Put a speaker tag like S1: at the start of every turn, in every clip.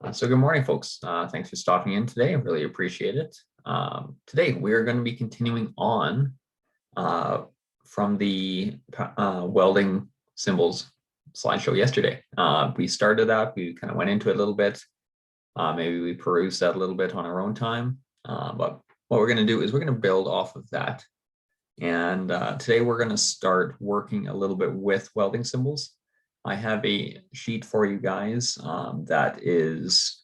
S1: So good morning, folks. Thanks for stopping in today. I really appreciate it. Today, we're going to be continuing on from the welding symbols slideshow yesterday. We started that. We kind of went into it a little bit. Maybe we perused that a little bit on our own time. But what we're going to do is we're going to build off of that. And today, we're going to start working a little bit with welding symbols. I have a sheet for you guys that is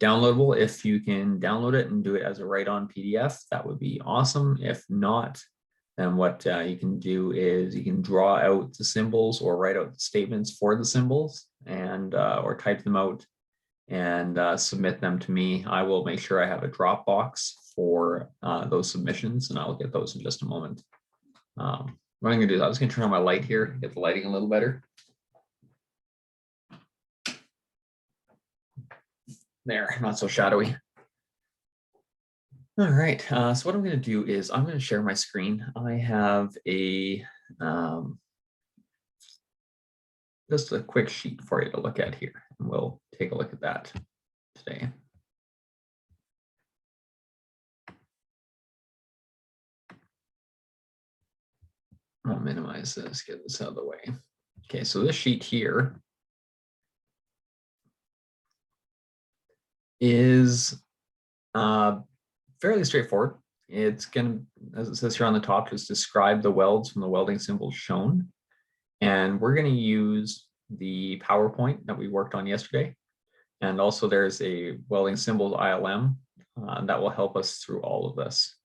S1: downloadable. If you can download it and do it as a write-on PDF, that would be awesome. If not, then what you can do is you can draw out the symbols or write out statements for the symbols and or type them out and submit them to me. I will make sure I have a Dropbox for those submissions, and I'll get those in just a moment. What I'm going to do is I'm just going to turn on my light here, get the lighting a little better. There, not so shadowy. All right, so what I'm going to do is I'm going to share my screen. I have a just a quick sheet for you to look at here, and we'll take a look at that today. I'll minimize this, get this out of the way. Okay, so this sheet here is fairly straightforward. It's going to, as it says here on the top, just describe the welds from the welding symbols shown. And we're going to use the PowerPoint that we worked on yesterday. And also there's a welding symbols ILM that will help us through all of this.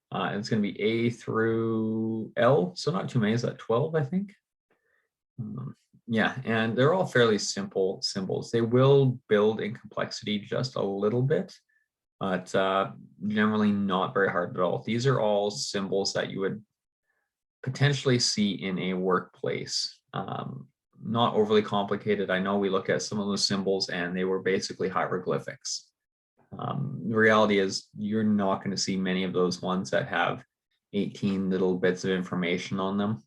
S1: And it's going to be A through L, so not too many. Is that 12, I think? Yeah, and they're all fairly simple symbols. They will build in complexity just a little bit, but generally not very hard at all. These are all symbols that you would potentially see in a workplace. Not overly complicated. I know we look at some of those symbols and they were basically hieroglyphics. The reality is you're not going to see many of those ones that have 18 little bits of information on them.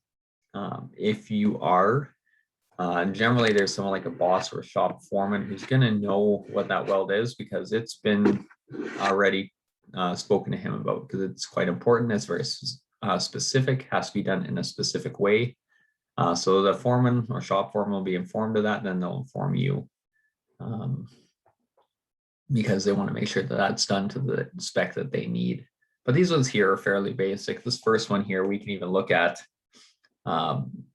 S1: If you are, generally there's someone like a boss or a shop foreman who's going to know what that weld is because it's been already spoken to him about, because it's quite important. It's very specific, has to be done in a specific way. So the foreman or shop foreman will be informed of that, then they'll inform you because they want to make sure that that's done to the spec that they need. But these ones here are fairly basic. This first one here, we can even look at.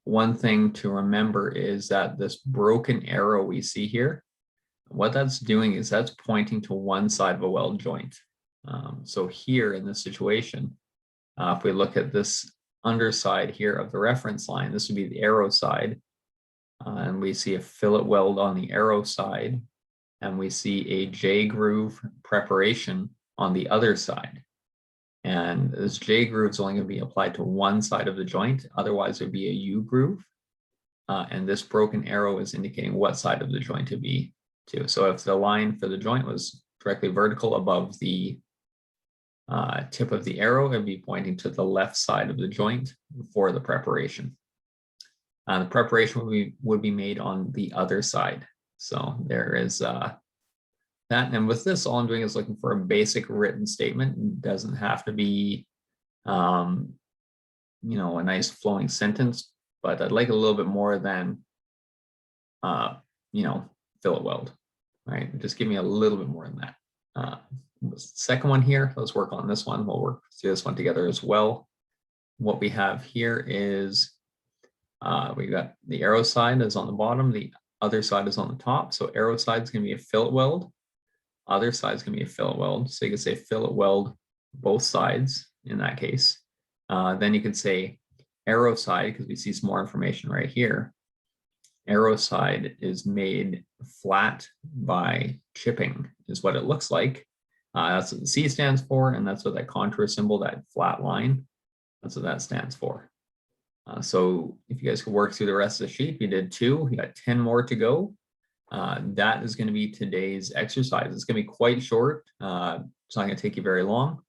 S1: One thing to remember is that this broken arrow we see here, what that's doing is that's pointing to one side of a weld joint. So here in this situation, if we look at this underside here of the reference line, this would be the arrow side. And we see a fillet weld on the arrow side, and we see a J groove preparation on the other side. And this J groove is only going to be applied to one side of the joint. Otherwise, it would be a U groove. And this broken arrow is indicating what side of the joint to be to. So if the line for the joint was directly vertical above the tip of the arrow, it would be pointing to the left side of the joint for the preparation. The preparation would be made on the other side. So there is that. And with this, all I'm doing is looking for a basic written statement. It doesn't have to be, a nice flowing sentence, but I'd like a little bit more than, fillet weld, right? Just give me a little bit more than that. The second one here, let's work on this one. We'll work through this one together as well. What we have here is we got the arrow side is on the bottom, the other side is on the top. So arrow side is going to be a fillet weld. Other side is going to be a fillet weld. So you could say fillet weld both sides in that case. Then you could say arrow side, because we see some more information right here. Arrow side is made flat by chipping is what it looks like. That's what the C stands for, and that's what that contour symbol, that flat line, that's what that stands for. So if you guys could work through the rest of the sheet, we did 2, we got 10 more to go. That is going to be today's exercise. It's going to be quite short. It's not going to take you very long.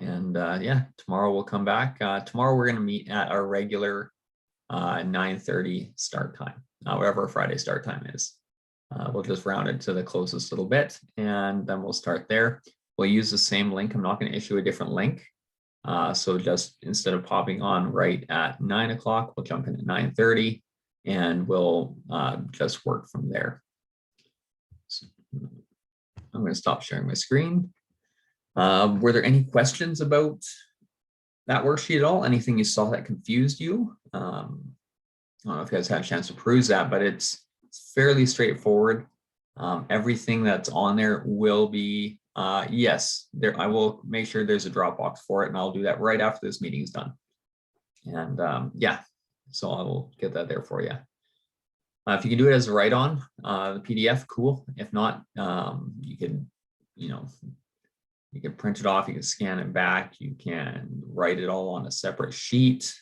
S1: Yeah, tomorrow we'll come back. Tomorrow we're going to meet at our regular 9:30 start time, whatever Friday start time is. We'll just round it to the closest little bit, and then we'll start there. We'll use the same link. I'm not going to issue a different link. So just instead of popping on right at 9 o'clock, we'll jump in at 9:30, and we'll just work from there. So I'm going to stop sharing my screen. Were there any questions about that worksheet at all? Anything you saw that confused you? I don't know if you guys had a chance to peruse that, but it's fairly straightforward. Everything that's on there will be, yes, there. I will make sure there's a Dropbox for it, and I'll do that right after this meeting is done. And yeah, so I will get that there for you. If you can do it as a write-on, the PDF, cool. If not, you can, you can print it off, you can scan it back, you can write it all on a separate sheet,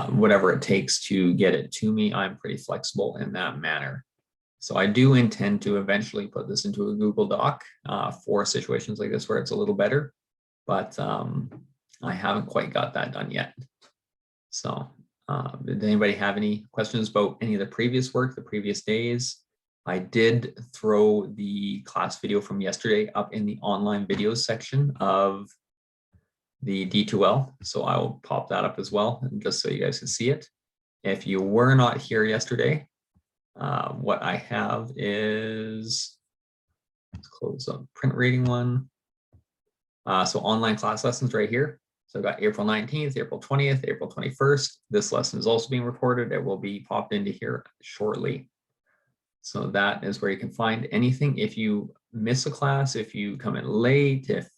S1: whatever it takes to get it to me. I'm pretty flexible in that manner. So I do intend to eventually put this into a Google Doc for situations like this where it's a little better, but I haven't quite got that done yet. So did anybody have any questions about any of the previous work, the previous days? I did throw the class video from yesterday up in the online videos section of the D2L. So I will pop that up as well, just so you guys can see it. If you were not here yesterday, what I have is, let's close up print reading one. So online class lessons right here. So I've got April 19th, April 20th, April 21st. This lesson is also being recorded. It will be popped into here shortly. So that is where you can find anything. If you miss a class, if you come in late, if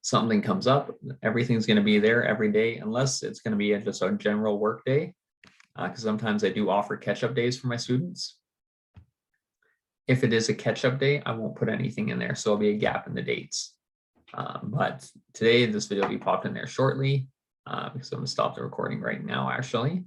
S1: something comes up, everything's going to be there every day, unless it's going to be just a general work day, because sometimes I do offer catch-up days for my students. If it is a catch-up day, I won't put anything in there, so there'll be a gap in the dates. But today, this video will be popped in there shortly, because I'm going to stop the recording right now, actually.